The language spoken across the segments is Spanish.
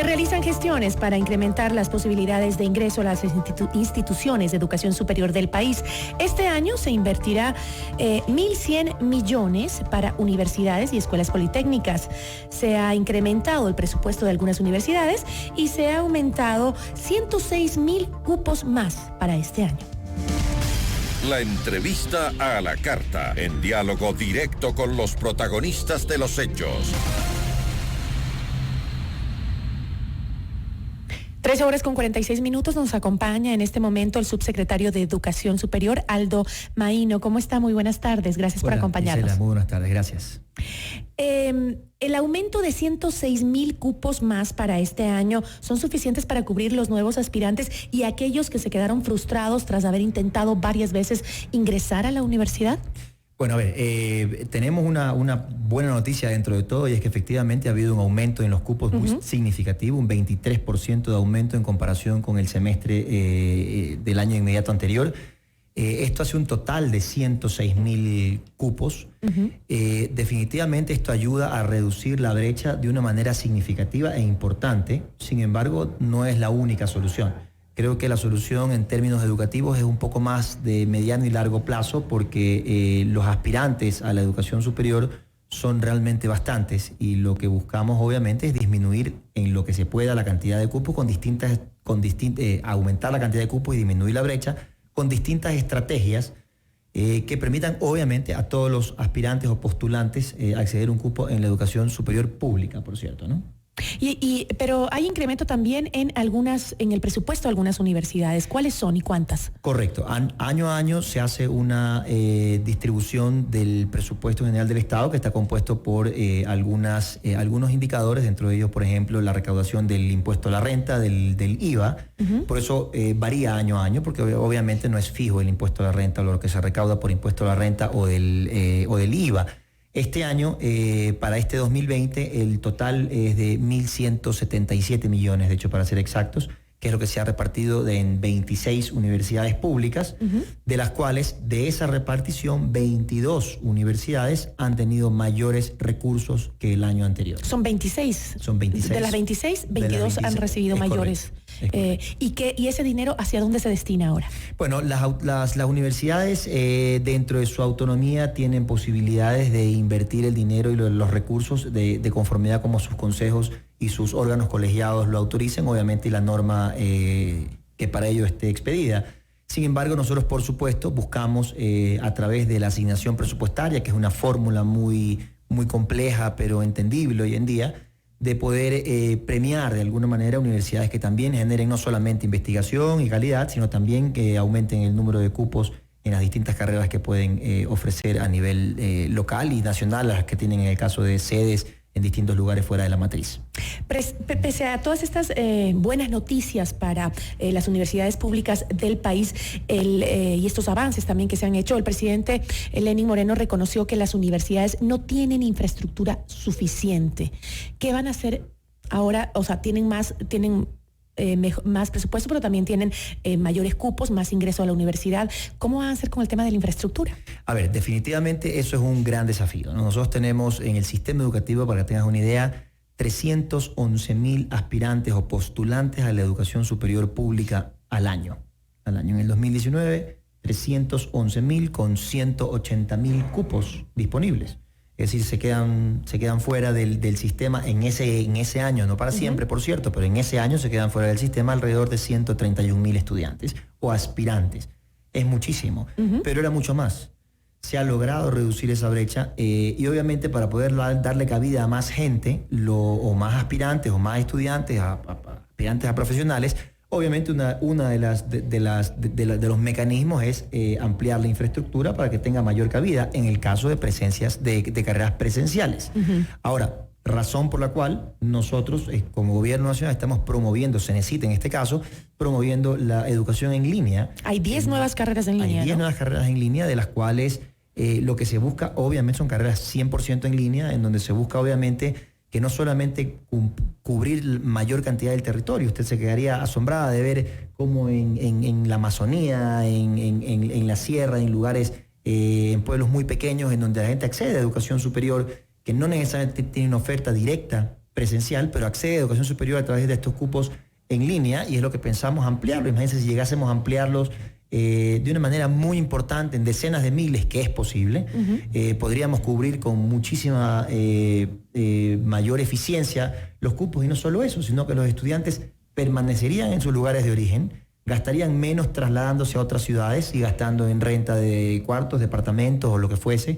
realizan gestiones para incrementar las posibilidades de ingreso a las instituciones de educación superior del país. Este año se invertirá 1.100 millones para universidades y escuelas politécnicas. Se ha incrementado el presupuesto de algunas universidades y se ha aumentado 106.000 cupos más para este año. La entrevista a la carta, en diálogo directo con los protagonistas de los hechos. 13:46 nos acompaña en este momento el subsecretario de Educación Superior, Aldo Maíno. ¿Cómo está? Muy buenas tardes. Gracias por acompañarnos. Gisela, muy buenas tardes. Gracias. El aumento de 106.000 cupos más para este año son suficientes para cubrir los nuevos aspirantes y aquellos que se quedaron frustrados tras haber intentado varias veces ingresar a la universidad. Bueno, a ver, tenemos una buena noticia dentro de todo, y es que efectivamente ha habido un aumento en los cupos muy significativo, un 23% de aumento en comparación con el semestre del año inmediato anterior. Esto hace un total de 106.000 cupos. Definitivamente esto ayuda a reducir la brecha de una manera significativa e importante. Sin embargo, no es la única solución. Creo que la solución en términos educativos es un poco más de mediano y largo plazo, porque los aspirantes a la educación superior son realmente bastantes, y lo que buscamos obviamente es disminuir en lo que se pueda la cantidad de cupos aumentar la cantidad de cupos y disminuir la brecha con distintas estrategias que permitan obviamente a todos los aspirantes o postulantes acceder a un cupo en la educación superior pública, por cierto, ¿no? Pero hay incremento también en el presupuesto de algunas universidades. ¿Cuáles son y cuántas? Correcto. Año a año se hace una distribución del presupuesto general del Estado, que está compuesto por algunos indicadores, dentro de ellos, por ejemplo, la recaudación del impuesto a la renta, del IVA. Por eso varía año a año, porque obviamente no es fijo el impuesto a la renta, lo que se recauda por impuesto a la renta o del IVA. Este año, para este 2020, el total es de 1.177 millones, de hecho, para ser exactos, que es lo que se ha repartido en 26 universidades públicas, de las cuales, de esa repartición, 22 universidades han tenido mayores recursos que el año anterior. Son 26. Son 26. De las 26, 22 han recibido mayores. ¿Y ese dinero hacia dónde se destina ahora? Bueno, las universidades dentro de su autonomía tienen posibilidades de invertir el dinero y los recursos de conformidad como sus consejos y sus órganos colegiados lo autoricen, obviamente, y la norma que para ello esté expedida. Sin embargo, nosotros, por supuesto, buscamos a través de la asignación presupuestaria, que es una fórmula muy compleja pero entendible hoy en día, de poder premiar de alguna manera universidades que también generen no solamente investigación y calidad, sino también que aumenten el número de cupos en las distintas carreras que pueden ofrecer a nivel local y nacional, las que tienen en el caso de sedes en distintos lugares fuera de la matriz. Pese a todas estas buenas noticias para las universidades públicas del país y estos avances también que se han hecho, el presidente Lenín Moreno reconoció que las universidades no tienen infraestructura suficiente. ¿Qué van a hacer ahora? O sea, tienen más presupuesto, pero también tienen mayores cupos, más ingreso a la universidad. ¿Cómo van a hacer con el tema de la infraestructura? A ver, definitivamente eso es un gran desafío, ¿no? Nosotros tenemos en el sistema educativo, para que tengas una idea, 311.000 aspirantes o postulantes a la educación superior pública al año. En el 2019, 311.000 con 180.000 cupos disponibles. Es decir, se quedan fuera del sistema en ese año, no para siempre, por cierto, pero en ese año se quedan fuera del sistema alrededor de 131.000 estudiantes o aspirantes. Es muchísimo, pero era mucho más. Se ha logrado reducir esa brecha y obviamente para poder darle cabida a más gente, o más aspirantes o más estudiantes, aspirantes a profesionales, obviamente una de los mecanismos es ampliar la infraestructura para que tenga mayor cabida en el caso de presencias de carreras presenciales. Ahora, razón por la cual nosotros como gobierno nacional estamos promoviendo, se necesita en este caso, promoviendo la educación en línea. Hay 10 nuevas carreras en línea, Hay 10 nuevas carreras en línea, de las cuales lo que se busca obviamente son carreras 100% en línea, en donde se busca obviamente que no solamente cubrir mayor cantidad del territorio. Usted se quedaría asombrada de ver cómo en la Amazonía, en la sierra, en lugares, en pueblos muy pequeños, en donde la gente accede a educación superior, que no necesariamente tiene una oferta directa presencial, pero accede a educación superior a través de estos cupos en línea, y es lo que pensamos ampliarlo. Imagínense si llegásemos a ampliarlos de una manera muy importante en decenas de miles, que es posible. Podríamos cubrir con muchísima mayor eficiencia los cupos, y no solo eso, sino que los estudiantes permanecerían en sus lugares de origen, gastarían menos trasladándose a otras ciudades y gastando en renta de cuartos, departamentos o lo que fuese.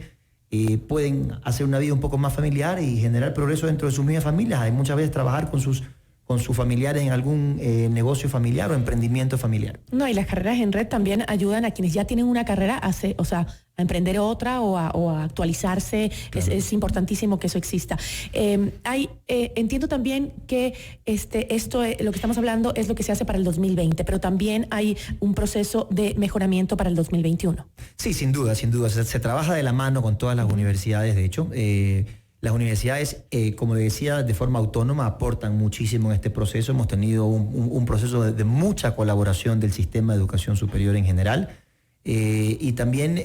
Pueden hacer una vida un poco más familiar y generar progreso dentro de sus mismas familias. Hay muchas veces trabajar con sus familiares en algún negocio familiar o emprendimiento familiar. No, y las carreras en red también ayudan a quienes ya tienen una carrera a emprender otra o a actualizarse. Claro. Es importantísimo que eso exista. Entiendo también que lo que estamos hablando es lo que se hace para el 2020, pero también hay un proceso de mejoramiento para el 2021. Sí, sin duda, sin duda. Se trabaja de la mano con todas las universidades, de hecho. Las universidades, como le decía, de forma autónoma aportan muchísimo en este proceso. Hemos tenido un proceso de mucha colaboración del sistema de educación superior en general. Y también,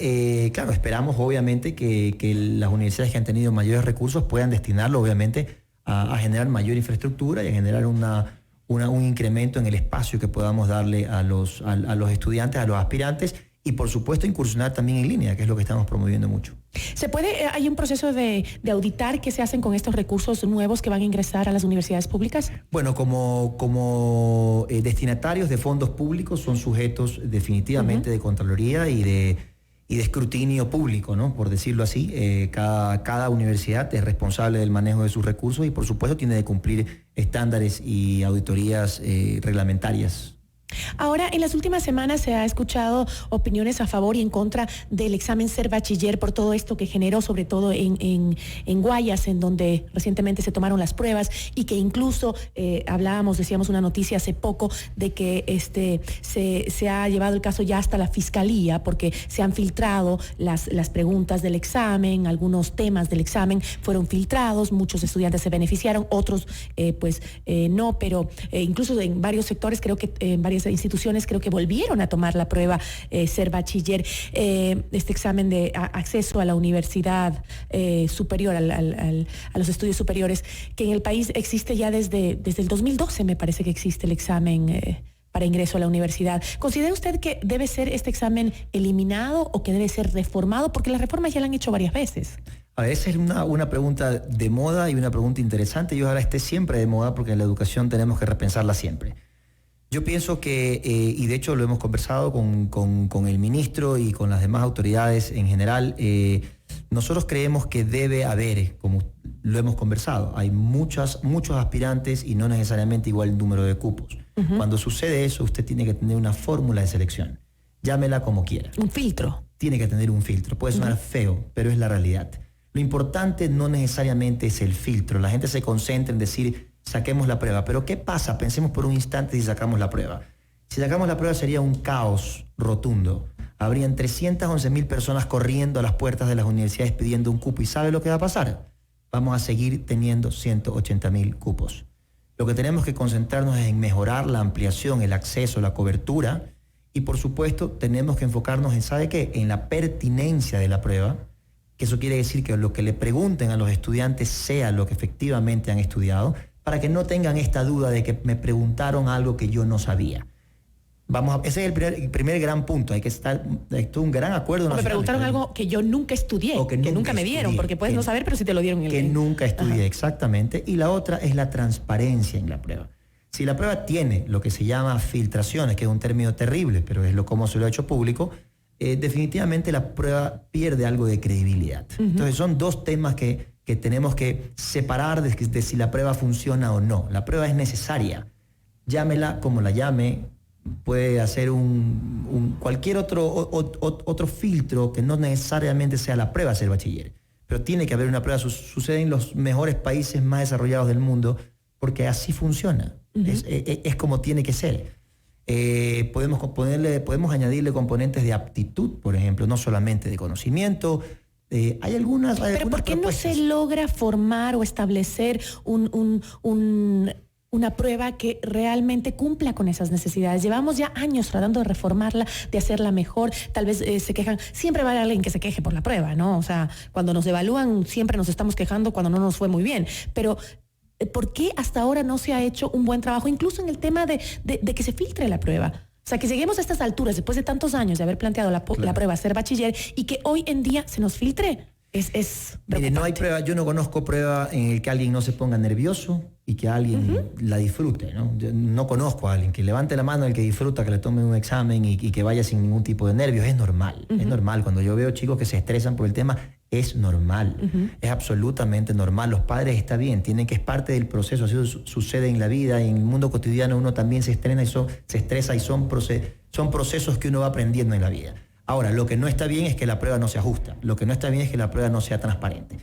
claro, esperamos obviamente que las universidades que han tenido mayores recursos puedan destinarlo obviamente a generar mayor infraestructura y a generar un incremento en el espacio que podamos darle a los estudiantes, a los aspirantes, y por supuesto incursionar también en línea, que es lo que estamos promoviendo mucho. ¿Hay un proceso de auditar qué se hacen con estos recursos nuevos que van a ingresar a las universidades públicas? Bueno, como destinatarios de fondos públicos son sujetos definitivamente de Contraloría y de escrutinio público, ¿no? Por decirlo así. Cada universidad es responsable del manejo de sus recursos y por supuesto tiene que cumplir estándares y auditorías reglamentarias. Ahora, en las últimas semanas se ha escuchado opiniones a favor y en contra del examen Ser Bachiller por todo esto que generó, sobre todo en Guayas, en donde recientemente se tomaron las pruebas y que incluso decíamos una noticia hace poco de que se ha llevado el caso ya hasta la fiscalía porque se han filtrado las preguntas del examen, algunos temas del examen fueron filtrados, muchos estudiantes se beneficiaron, otros no, pero incluso en varios sectores, creo que en varias instituciones creo que volvieron a tomar la prueba Ser Bachiller, este examen de acceso a la universidad superior, a los estudios superiores, que en el país existe ya desde el 2012, me parece que existe el examen para ingreso a la universidad. ¿Considera usted que debe ser este examen eliminado o que debe ser reformado? Porque las reformas ya la han hecho varias veces. A ver, esa es una pregunta de moda y una pregunta interesante, y ojalá esté siempre de moda porque en la educación tenemos que repensarla siempre. Yo pienso que, y de hecho lo hemos conversado con el ministro y con las demás autoridades en general, nosotros creemos que debe haber, como lo hemos conversado, hay muchos aspirantes y no necesariamente igual el número de cupos. Cuando sucede eso, usted tiene que tener una fórmula de selección. Llámela como quiera. Un filtro. Tiene que tener un filtro. Puede sonar feo, pero es la realidad. Lo importante no necesariamente es el filtro. La gente se concentra en decir, saquemos la prueba. Pero ¿qué pasa? Pensemos por un instante si sacamos la prueba. Si sacamos la prueba sería un caos rotundo. Habrían 311.000 personas corriendo a las puertas de las universidades pidiendo un cupo. ¿Y sabe lo que va a pasar? Vamos a seguir teniendo 180.000 cupos. Lo que tenemos que concentrarnos es en mejorar la ampliación, el acceso, la cobertura. Y por supuesto tenemos que enfocarnos en, ¿sabe qué? En la pertinencia de la prueba. Que eso quiere decir que lo que le pregunten a los estudiantes sea lo que efectivamente han estudiado, para que no tengan esta duda de que me preguntaron algo que yo no sabía. Ese es el primer gran punto. Hay un gran acuerdo. Me preguntaron algo que yo nunca estudié, o que nunca me dieron, porque puedes no saber, pero si te lo dieron en el... Que nunca estudié, exactamente. Y la otra es la transparencia en la prueba. Si la prueba tiene lo que se llama filtraciones, que es un término terrible, pero es como se lo ha hecho público, definitivamente la prueba pierde algo de credibilidad. Entonces son dos temas que tenemos que separar de si la prueba funciona o no. La prueba es necesaria. Llámela como la llame. Puede hacer cualquier otro filtro que no necesariamente sea la prueba Ser Bachiller. Pero tiene que haber una prueba. Sucede en los mejores países más desarrollados del mundo porque así funciona. Es como tiene que ser. Podemos añadirle componentes de aptitud, por ejemplo, no solamente de conocimiento. Hay algunas Pero ¿por qué propuestas? No se logra formar o establecer una prueba que realmente cumpla con esas necesidades? Llevamos ya años tratando de reformarla, de hacerla mejor. Tal vez se quejan, siempre va a haber alguien que se queje por la prueba, ¿no? O sea, cuando nos evalúan siempre nos estamos quejando cuando no nos fue muy bien. Pero ¿por qué hasta ahora no se ha hecho un buen trabajo, incluso en el tema de que se filtre la prueba? O sea, que lleguemos a estas alturas, después de tantos años de haber planteado la prueba ser bachiller, y que hoy en día se nos filtre. Es Mire, no hay prueba, yo no conozco prueba en el que alguien no se ponga nervioso y que alguien la disfrute, ¿no? Yo no conozco a alguien que levante la mano el que disfruta, que le tome un examen y que vaya sin ningún tipo de nervios. Es normal, es normal. Cuando yo veo chicos que se estresan por el tema, es normal, es absolutamente normal. Los padres, está bien, tienen que, es parte del proceso, así sucede en la vida, en el mundo cotidiano uno también se estresa y son procesos que uno va aprendiendo en la vida. Ahora, lo que no está bien es que la prueba no se ajusta. Lo que no está bien es que la prueba no sea transparente.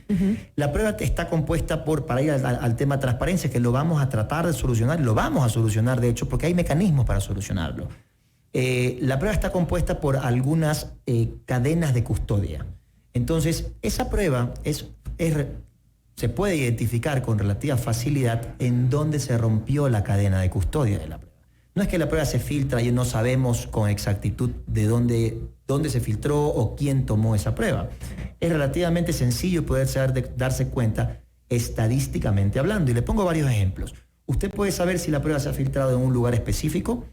La prueba está compuesta para ir al tema transparencia, que lo vamos a tratar de solucionar, lo vamos a solucionar de hecho, porque hay mecanismos para solucionarlo. La prueba está compuesta por algunas cadenas de custodia. Entonces, esa prueba se puede identificar con relativa facilidad en dónde se rompió la cadena de custodia de la prueba. No es que la prueba se filtra y no sabemos con exactitud de dónde se filtró o quién tomó esa prueba. Es relativamente sencillo poder darse cuenta estadísticamente hablando. Y le pongo varios ejemplos. Usted puede saber si la prueba se ha filtrado en un lugar específico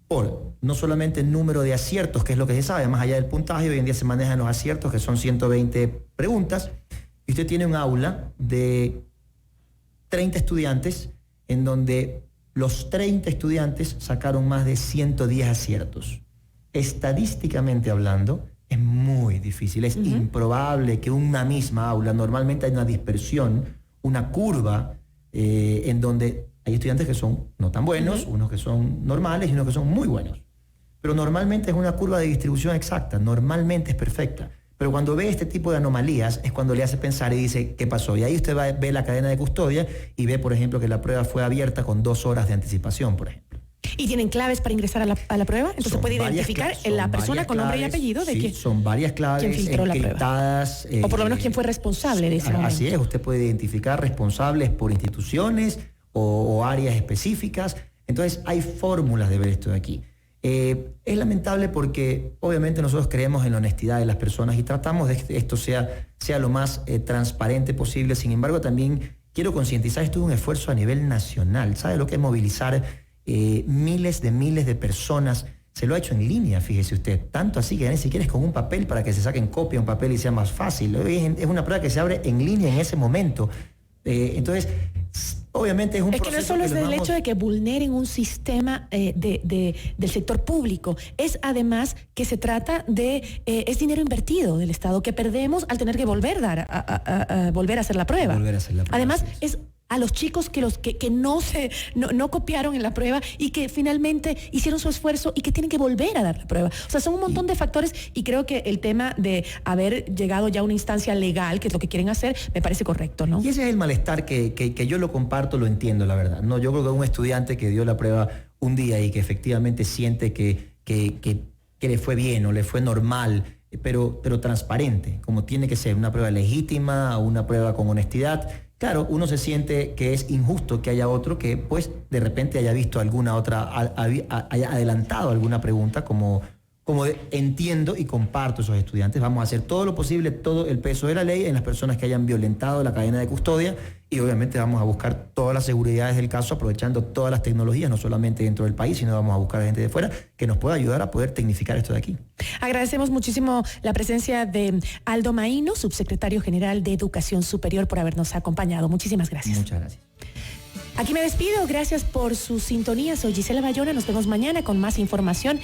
por no solamente el número de aciertos, que es lo que se sabe, más allá del puntaje. Hoy en día se manejan los aciertos, que son 120 preguntas. Y usted tiene un aula de 30 estudiantes en donde los 30 estudiantes sacaron más de 110 aciertos. Estadísticamente hablando, es muy difícil, es improbable que una misma aula, normalmente hay una dispersión, una curva en donde hay estudiantes que son no tan buenos, unos que son normales y unos que son muy buenos. Pero normalmente es una curva de distribución exacta, normalmente es perfecta. Pero cuando ve este tipo de anomalías es cuando le hace pensar y dice, ¿qué pasó? Y ahí usted ve la cadena de custodia y ve, por ejemplo, que la prueba fue abierta con 2 horas de anticipación, por ejemplo. ¿Y tienen claves para ingresar a la prueba? Entonces se puede identificar la persona con nombre y apellido de que son varias claves quién filtró encriptadas. La prueba. O por lo menos quién fue responsable de ese momento. Así es, usted puede identificar responsables por instituciones o áreas específicas. Entonces hay fórmulas de ver esto de aquí. Es lamentable porque obviamente nosotros creemos en la honestidad de las personas y tratamos de que esto sea lo más transparente posible. Sin embargo, también quiero concientizar, esto es un esfuerzo a nivel nacional. ¿Sabe lo que es movilizar miles de personas? Se lo ha hecho en línea, fíjese usted. Tanto así que ni siquiera es con un papel para que se saquen copia un papel y sea más fácil. Es una prueba que se abre en línea en ese momento. Entonces, obviamente es un proceso. Es que no solo es el hecho de que vulneren un sistema del sector público, es además que se trata es dinero invertido del Estado que perdemos al tener que volver a hacer la prueba. Además, es a los chicos que no copiaron en la prueba y que finalmente hicieron su esfuerzo y que tienen que volver a dar la prueba. O sea, son un montón de factores y creo que el tema de haber llegado ya a una instancia legal, que es lo que quieren hacer, me parece correcto, ¿no? Y ese es el malestar que yo lo comparto, lo entiendo, la verdad. No, yo creo que un estudiante que dio la prueba un día y que efectivamente siente que le fue bien o le fue normal, pero transparente, como tiene que ser, una prueba legítima, una prueba con honestidad. Claro, uno se siente que es injusto que haya otro que pues de repente haya visto alguna otra, haya adelantado alguna pregunta, como entiendo y comparto esos estudiantes. Vamos a hacer todo lo posible, todo el peso de la ley en las personas que hayan violentado la cadena de custodia y obviamente vamos a buscar todas las seguridades del caso aprovechando todas las tecnologías, no solamente dentro del país, sino vamos a buscar a gente de fuera que nos pueda ayudar a poder tecnificar esto de aquí. Agradecemos muchísimo la presencia de Aldo Maíno, subsecretario general de Educación Superior, por habernos acompañado. Muchísimas gracias. Muchas gracias. Aquí me despido, gracias por su sintonía. Soy Gisela Bayona, nos vemos mañana con más información.